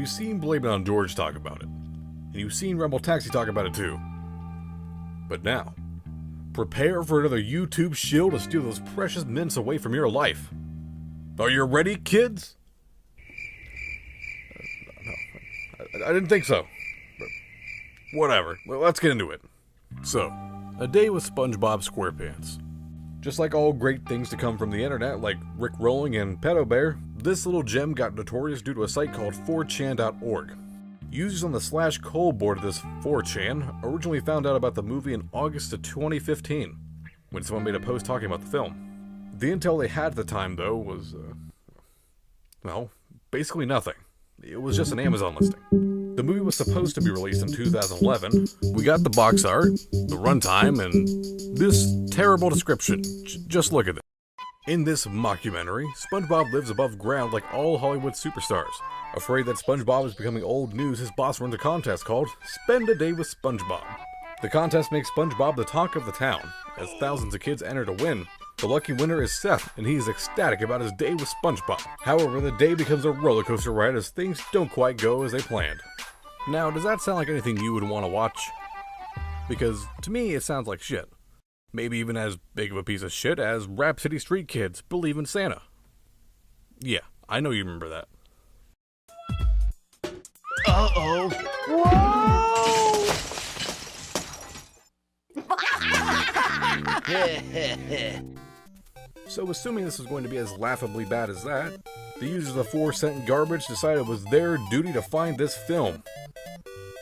you've seen Blame It on George talk about it. And you've seen Rebel Taxi talk about it too. But now, prepare for another YouTube shill to steal those precious minutes away from your life. Are you ready, kids? No, I didn't think so. But whatever. Well, let's get into it. So, a day with SpongeBob SquarePants. Just like all great things to come from the internet, like Rick Rolling and Pepaw, this little gem got notorious due to a site called 4chan.org. Users on the /coal board of this 4chan originally found out about the movie in August of 2015, when someone made a post talking about the film. The intel they had at the time, though, was, well, basically nothing. It was just an Amazon listing. The movie was supposed to be released in 2011. We got the box art, the runtime, and this terrible description. Just look at this. In this mockumentary, SpongeBob lives above ground like all Hollywood superstars. Afraid that SpongeBob is becoming old news, his boss runs a contest called Spend a Day with SpongeBob. The contest makes SpongeBob the talk of the town, as thousands of kids enter to win. The lucky winner is Seth, and he is ecstatic about his day with SpongeBob. However, the day becomes a roller coaster ride as things don't quite go as they planned. Now, does that sound like anything you would want to watch? Because, to me, it sounds like shit. Maybe even as big of a piece of shit as Rap City Street Kids Believe in Santa. Yeah, I know you remember that. Uh-oh. Whoa! So assuming this was going to be as laughably bad as that, the users of 4cent garbage decided it was their duty to find this film.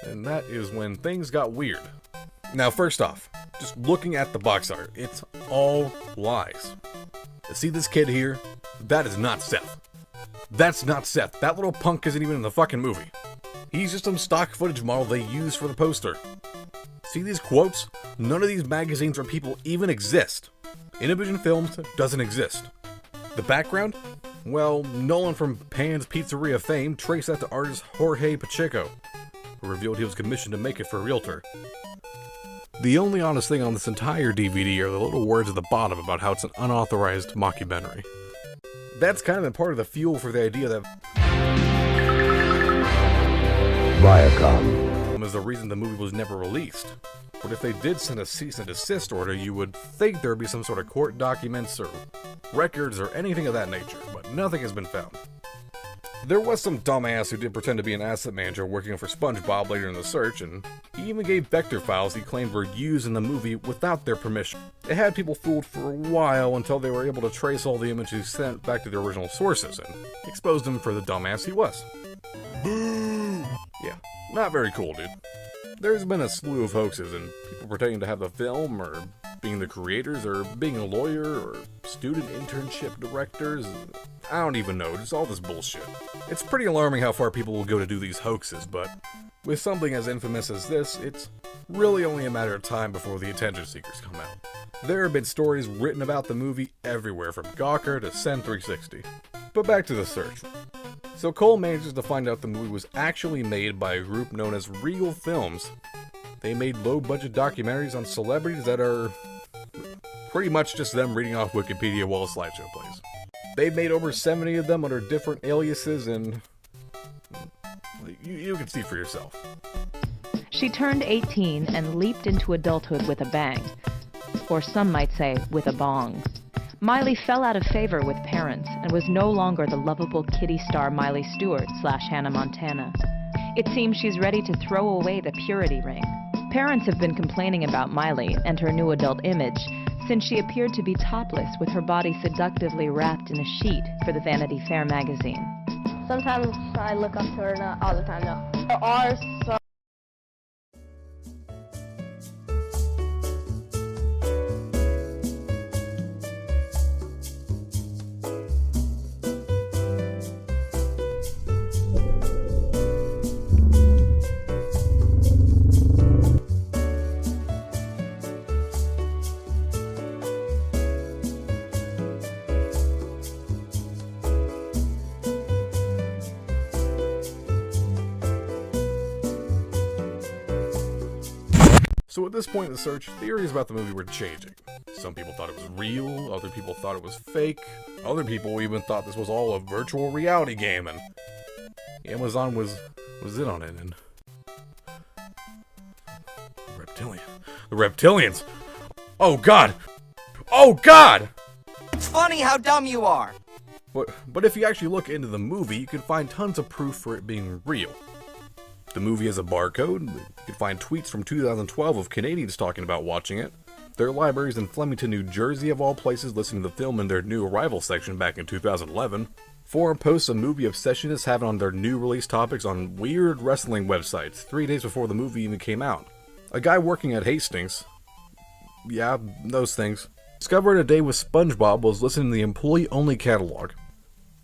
And that is when things got weird. Now first off, just looking at the box art, it's all lies. See this kid here? That is not Seth. That's not Seth. That little punk isn't even in the fucking movie. He's just some stock footage model they used for the poster. See these quotes? None of these magazines or people even exist. Innovision Films doesn't exist. The background? Well, Nolan from Pan's Pizzeria fame traced that to artist Jorge Pacheco, who revealed he was commissioned to make it for a realtor. The only honest thing on this entire DVD are the little words at the bottom about how it's an unauthorized mockumentary. That's kind of been part of the fuel for the idea that Viacom is the reason the movie was never released. But if they did send a cease and desist order, you would think there would be some sort of court documents or records or anything of that nature, but nothing has been found. There was some dumbass who did pretend to be an asset manager working for SpongeBob later in the search, and he even gave vector files he claimed were used in the movie without their permission. It had people fooled for a while until they were able to trace all the images sent back to their original sources and exposed him for the dumbass he was. Yeah, not very cool, dude. There's been a slew of hoaxes and people pretending to have the film, or being the creators, or being a lawyer, or student internship directors. I don't even know, just all this bullshit. It's pretty alarming how far people will go to do these hoaxes, but with something as infamous as this, it's really only a matter of time before the attention seekers come out. There have been stories written about the movie everywhere, from Gawker to Sen360. But back to the search. So Cole manages to find out the movie was actually made by a group known as Real Films. They made low-budget documentaries on celebrities that are pretty much just them reading off Wikipedia while a slideshow plays. They've made over 70 of them under different aliases, and you can see for yourself. She turned 18 and leaped into adulthood with a bang. Or some might say, with a bong. Miley fell out of favor with parents and was no longer the lovable kiddie star Miley Stewart / Hannah Montana. It seems she's ready to throw away the purity ring. Parents have been complaining about Miley and her new adult image since she appeared to be topless with her body seductively wrapped in a sheet for the Vanity Fair magazine. Sometimes I look up to her, not all the time though. There are some So at this point in the search, theories about the movie were changing. Some people thought it was real, other people thought it was fake, other people even thought this was all a virtual reality game, and Amazon was in on it, and the reptilians. Oh God! Oh God! It's funny how dumb you are. But if you actually look into the movie, you can find tons of proof for it being real. The movie has a barcode. You can find tweets from 2012 of Canadians talking about watching it. Their libraries in Flemington, New Jersey, of all places, listening to the film in their new arrival section back in 2011. Forum posts of movie obsessionists have it on their new release topics on weird wrestling websites 3 days before the movie even came out. A guy working at Hastings, yeah, those things, discovered a day with SpongeBob was listening to the employee-only catalog.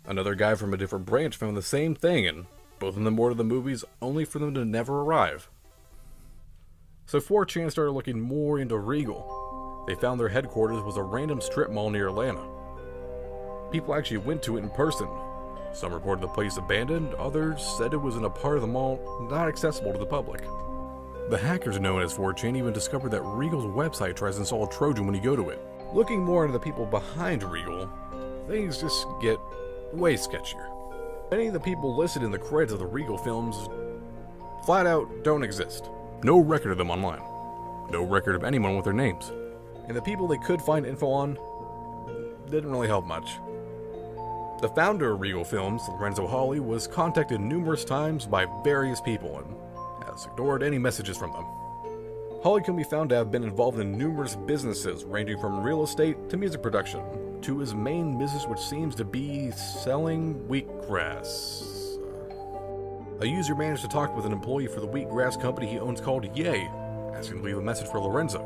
Another guy from a different branch found the same thing, and both of them ordered the movies only for them to never arrive. So 4chan started looking more into Regal. They found their headquarters was a random strip mall near Atlanta. People actually went to it in person. Some reported the place abandoned, others said it was in a part of the mall not accessible to the public. The hackers known as 4chan even discovered that Regal's website tries to install a Trojan when you go to it. Looking more into the people behind Regal, things just get way sketchier. Many of the people listed in the credits of the Regal films flat out don't exist. No record of them online. No record of anyone with their names. And the people they could find info on didn't really help much. The founder of Regal Films, Lorenzo Holley, was contacted numerous times by various people and has ignored any messages from them. Holley can be found to have been involved in numerous businesses, ranging from real estate to music production, to his main business, which seems to be selling wheatgrass. A user managed to talk with an employee for the wheatgrass company he owns called Yay, asking to leave a message for Lorenzo.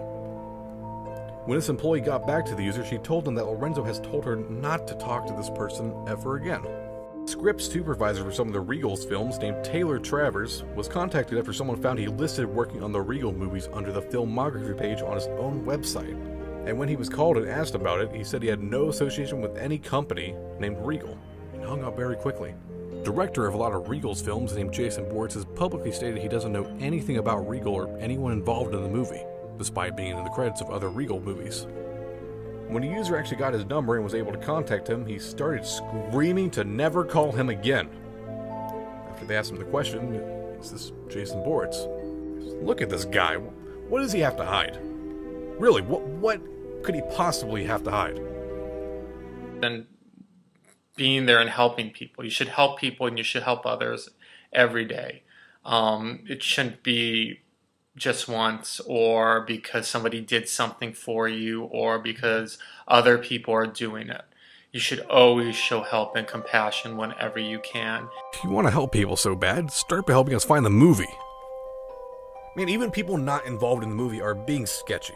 When this employee got back to the user, she told him that Lorenzo has told her not to talk to this person ever again. Script supervisor for some of the Regal's films, named Taylor Travers, was contacted after someone found he listed working on the Regal movies under the filmography page on his own website. And when he was called and asked about it, he said he had no association with any company named Regal, and hung up very quickly. Director of a lot of Regal's films, named Jason Bortz, has publicly stated he doesn't know anything about Regal or anyone involved in the movie, despite being in the credits of other Regal movies. When the user actually got his number and was able to contact him, he started screaming to never call him again. After they asked him the question, is this Jason Bortz? Look at this guy. What does he have to hide? Really, what could he possibly have to hide? And being there and helping people. You should help people and you should help others every day. It shouldn't be just once, or because somebody did something for you, or because other people are doing it. You should always show help and compassion whenever you can. If you want to help people so bad, start by helping us find the movie. I mean, even people not involved in the movie are being sketchy.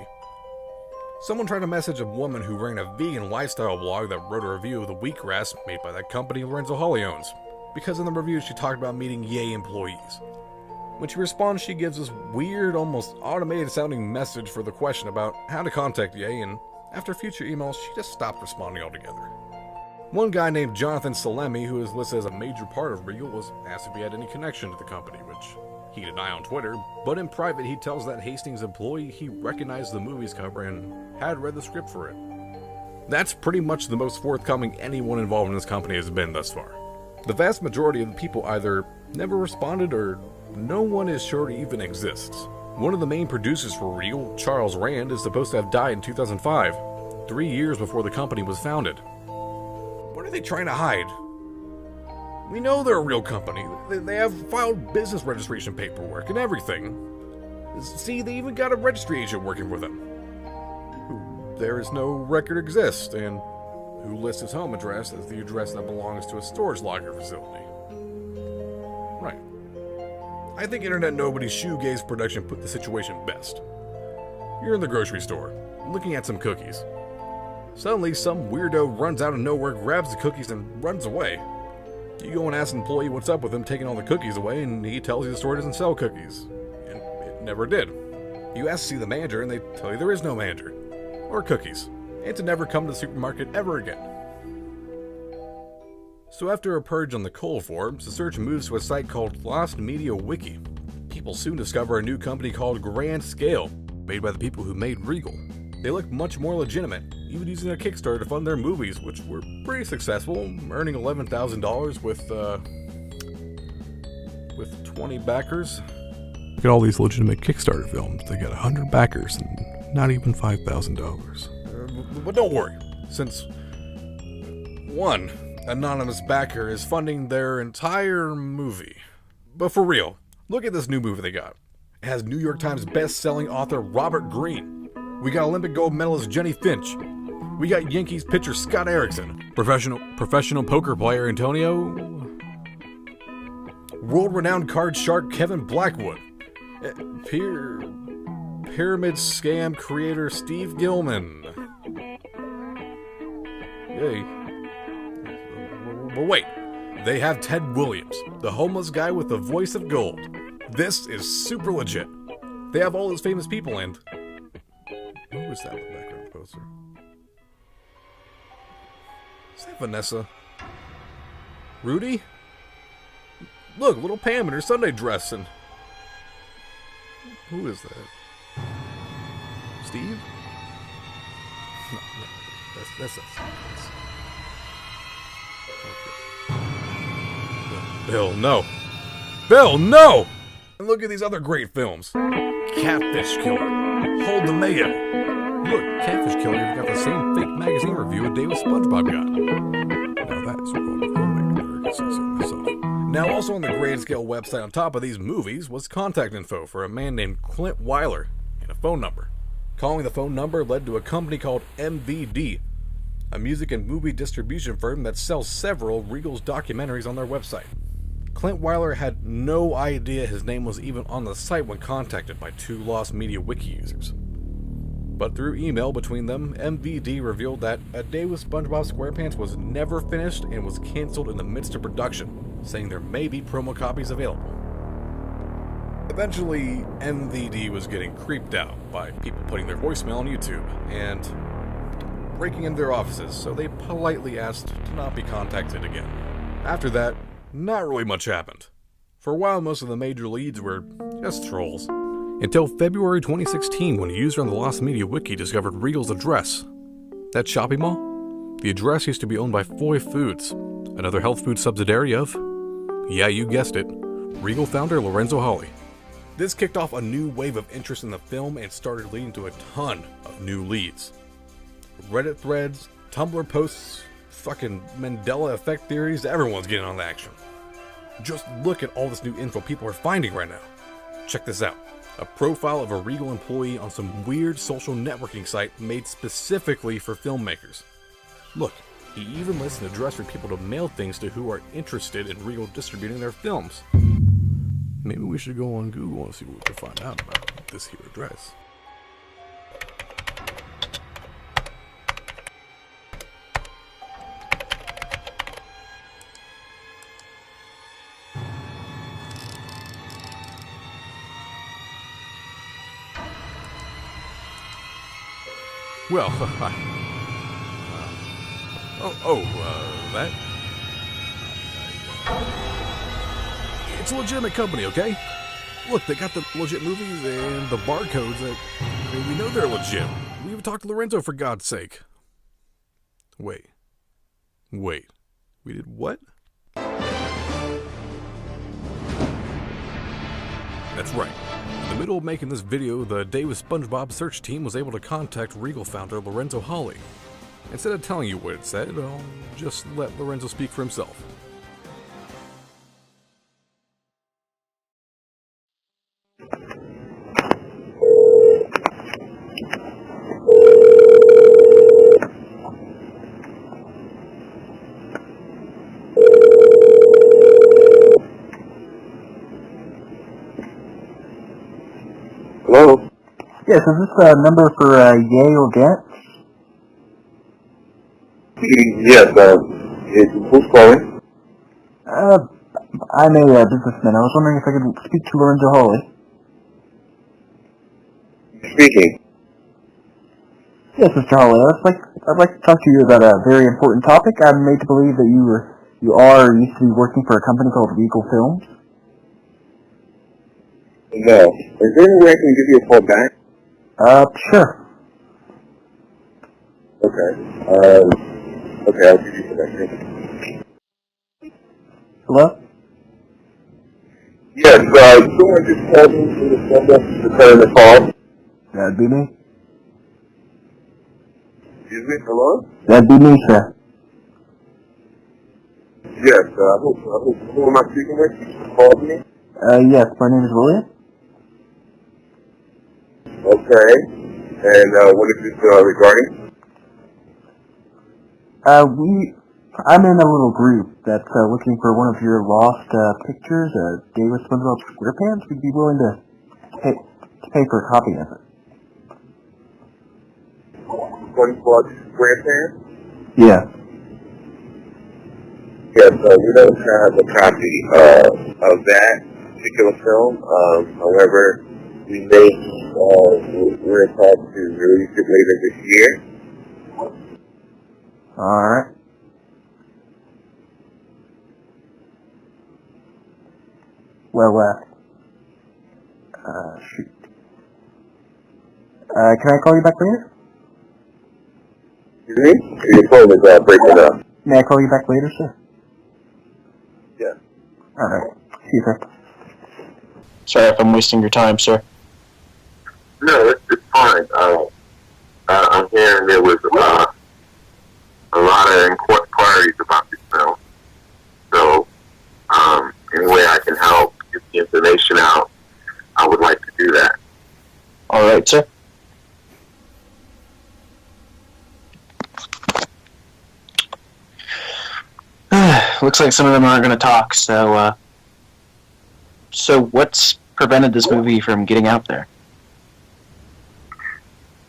Someone tried to message a woman who ran a vegan lifestyle blog that wrote a review of the wheatgrass made by that company Lorenzo Holley owns, because in the review she talked about meeting Yay employees. When she responds, she gives this weird, almost automated sounding message for the question about how to contact Yay, and after future emails, she just stopped responding altogether. One guy named Jonathan Salemi, who is listed as a major part of Regal, was asked if he had any connection to the company, which he denied on Twitter, but in private he tells that Hastings employee he recognized the movie's cover and had read the script for it. That's pretty much the most forthcoming anyone involved in this company has been thus far. The vast majority of the people either never responded or no one is sure it even exists. One of the main producers for Regal, Charles Rand, is supposed to have died in 2005, 3 years before the company was founded. What are they trying to hide? We know they're a real company. They have filed business registration paperwork and everything. See, they even got a registry agent working for them, who there is no record exists, and who lists his home address as the address that belongs to a storage locker facility. Right. I think Internet Nobody's shoegaze production put the situation best. You're in the grocery store, looking at some cookies. Suddenly, some weirdo runs out of nowhere, grabs the cookies, and runs away. You go and ask an employee what's up with him taking all the cookies away, and he tells you the store doesn't sell cookies. And it never did. You ask to see the manager, and they tell you there is no manager. Or cookies. And to never come to the supermarket ever again. So after a purge on the cold forums, the search moves to a site called Lost Media Wiki. People soon discover a new company called Grand Scale, made by the people who made Regal. They look much more legitimate, even using a Kickstarter to fund their movies, which were pretty successful, earning $11,000 with, with 20 backers. Look at all these legitimate Kickstarter films. They got 100 backers and not even $5,000. But don't worry, since one anonymous backer is funding their entire movie. But for real, look at this new movie they got. It has New York Times best-selling author Robert Greene. We got Olympic gold medalist Jenny Finch. We got Yankees pitcher Scott Erickson. Professional poker player Antonio. World-renowned card shark Kevin Blackwood. Pyramid scam creator Steve Gilman. Yay. But wait, they have Ted Williams, the homeless guy with the voice of gold. This is super legit. They have all those famous people and... Who is that in the background poster? Is that Vanessa? Rudy? Look, little Pam in her Sunday dress and... Who is that? Steve? No, that's us. Okay. Bill, no. Bill, no! And look at these other great films. Catfish Killer. Hold the Mayo. Look, Catfish Killer got the same fake magazine review a day with SpongeBob got. Now that's what a filmmaker can say so myself. Now also on the Grayscale website on top of these movies was contact info for a man named Clint Weiler and a phone number. Calling the phone number led to a company called MVD, a music and movie distribution firm that sells several Regal's documentaries on their website. Clint Weiler had no idea his name was even on the site when contacted by two Lost Media Wiki users. But through email between them, MVD revealed that A Day with SpongeBob SquarePants was never finished and was cancelled in the midst of production, saying there may be promo copies available. Eventually, MVD was getting creeped out by people putting their voicemail on YouTube and breaking into their offices, so they politely asked to not be contacted again. After that, not really much happened. For a while, most of the major leads were just trolls. Until February 2016, when a user on the Lost Media Wiki discovered Regal's address. That shopping mall? The address used to be owned by Foy Foods, another health food subsidiary of, yeah, you guessed it, Regal founder Lorenzo Holley. This kicked off a new wave of interest in the film and started leading to a ton of new leads. Reddit threads, Tumblr posts, fucking Mandela effect theories, everyone's getting on the action. Just look at all this new info people are finding right now. Check this out. A profile of a Regal employee on some weird social networking site made specifically for filmmakers. Look, he even lists an address for people to mail things to who are interested in Regal distributing their films. Maybe we should go on Google and see what we can find out about this here address. Well, that? It's a legitimate company, okay? Look, they got the legit movies and the barcodes that, I mean, we know they're legit. We even talked to Lorenzo for God's sake. Wait. We did what? That's right. In the middle of making this video, the Day with SpongeBob search team was able to contact Regal founder Lorenzo Holley. Instead of telling you what it said, I'll just let Lorenzo speak for himself. Hello? Yes, is this a number for Yay or Get? Yes, who's calling? I'm a businessman. I was wondering if I could speak to Lorenzo Holley. Speaking. Yes, Mr. Holley. I'd like to talk to you about a very important topic. I'm made to believe that you are or used to be working for a company called Regal Films. No. Is there any way I can give you a call back? Sure. Okay. Okay, I'll give you a call back. Hello? Yes, someone just called me from this number to return the call. That'd be me. Excuse me, hello? That'd be me, sir. Yes, who am I speaking with? You just called me? Yes, my name is William. Okay. And, what is this, regarding? I'm in a little group that's, looking for one of your lost, pictures, a Day with SpongeBob SquarePants. We'd be willing to pay for a copy of it. SpongeBob SquarePants? Yeah. Yes, we don't have a copy, of that particular film. However, we may, we're in talks to release it later this year. Alright. Well, shoot. Can I call you back later? Excuse me? Your phone is, breaking up. May I call you back later, sir? Yes. Alright. See you, sir. Sorry if I'm wasting your time, sir. No, it's fine. I'm hearing there was, a lot of inquiries about this film. So, any way I can help get the information out, I would like to do that. Alright, sir. Looks like some of them aren't going to talk, so what's prevented this movie from getting out there?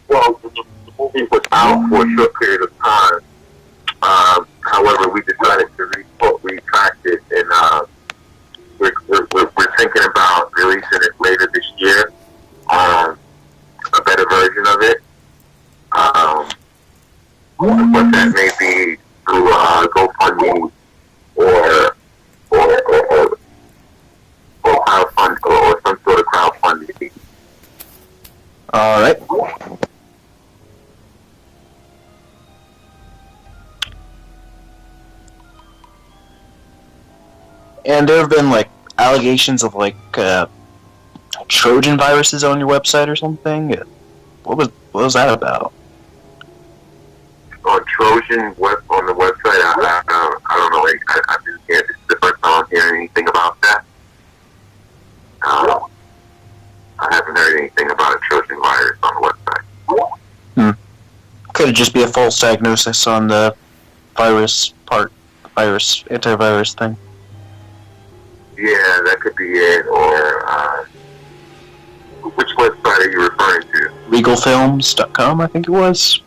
Well, the movie was out for a short period of time. However, we decided to retract it, and we're thinking about releasing it later this year. A better version of it. But that may be through GoFundMe or crowdfund or some sort of crowdfunding. Alright. And there have been, like, allegations of, like, Trojan viruses on your website or something? What was that about? On Trojan on the website, I don't know. I just can't. This is the first time I'm hearing anything about that. I haven't heard anything about a Trojan virus on the website. Could it just be a false diagnosis on the antivirus thing? Yeah, that could be it. Or which website are you referring to? Legalfilms.com, I think it was.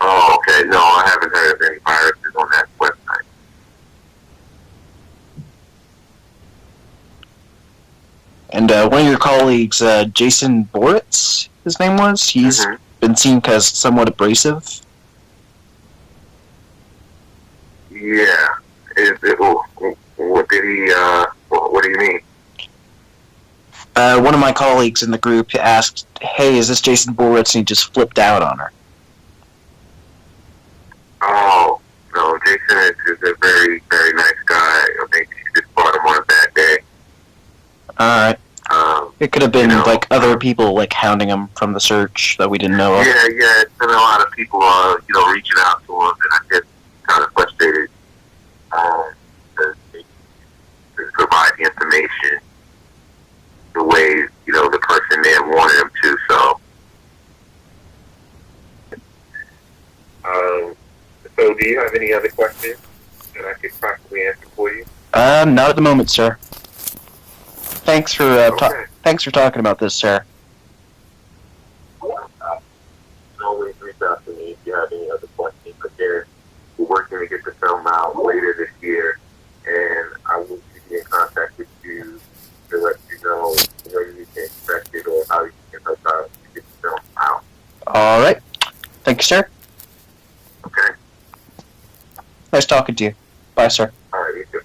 Oh, okay. No, I haven't heard of any viruses on that website. And one of your colleagues, Jason Boritz, his name was, he's been seen as somewhat abrasive. Yeah. What did he, what do you mean? One of my colleagues in the group asked, hey, is this Jason Boritz? And he just flipped out on her. Oh, no, Jason is a very, very nice guy. Maybe she just bought him on a bad day. Alright. It could have been, like, other people, like, hounding him from the search that we didn't know of. Yeah, it's been a lot of people, reaching out to him, and I get kind of frustrated to provide the information the way, the person may have wanted him to, so. So do you have any other questions that I could possibly answer for you? Not at the moment, sir. Thanks for thanks for talking about this, sir. Always reach out to me if you have any other questions. Again, we're working to get the film out later this year, and I will be in contact with you to let you know when you can expect it or how you can help out to get the film out. All right. Thank you, sir. Okay. Nice talking to you. Bye, sir. All right, you too.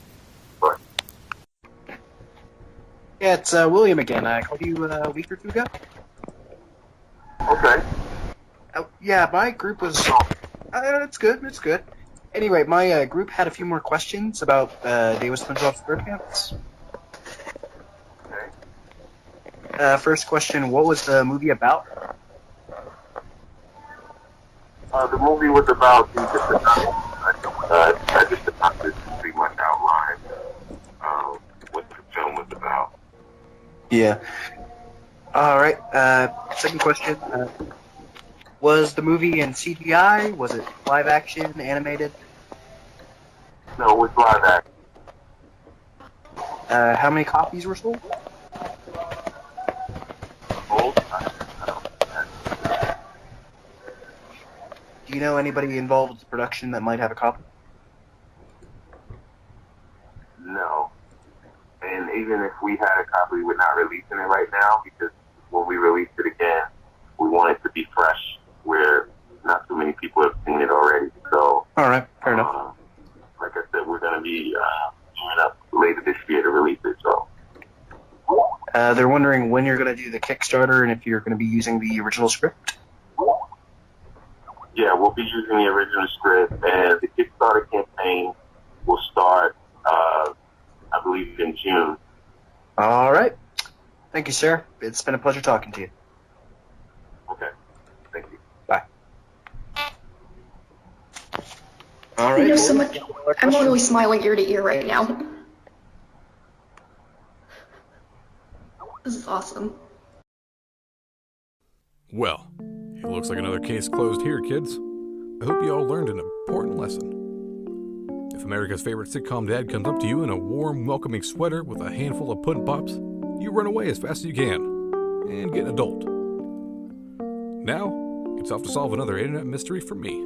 Bye. Yeah, it's William again. I called you a week or two ago. Okay. Yeah, my group was... it's good. Anyway, my group had a few more questions about Day with SpongeBob SquarePants. First question, what was the movie about? The movie was about the synopsis pretty much outlined what the film was about. Yeah. All right. Second question, was the movie in CGI? Was it live action, animated? No, it was live action. How many copies were sold? Do you know anybody involved with the production that might have a copy? No. And even if we had a copy, we're not releasing it right now because when we release it again, we want it to be fresh where not too many people have seen it already. So, all right, fair enough. Like I said, we're going to be doing up later this year to release it. So, they're wondering when you're going to do the Kickstarter and if you're going to be using the original script. Yeah, we'll be using the original script, and the Kickstarter campaign will start, I believe, in June. All right. Thank you, sir. It's been a pleasure talking to you. Okay. Thank you. Bye. All right. You know so much. I'm literally smiling ear to ear right now. This is awesome. Well, it looks like another case closed here, kids. I hope you all learned an important lesson. If America's favorite sitcom dad comes up to you in a warm, welcoming sweater with a handful of pudding pops, you run away as fast as you can and get an adult. Now, it's off to solve another internet mystery for me.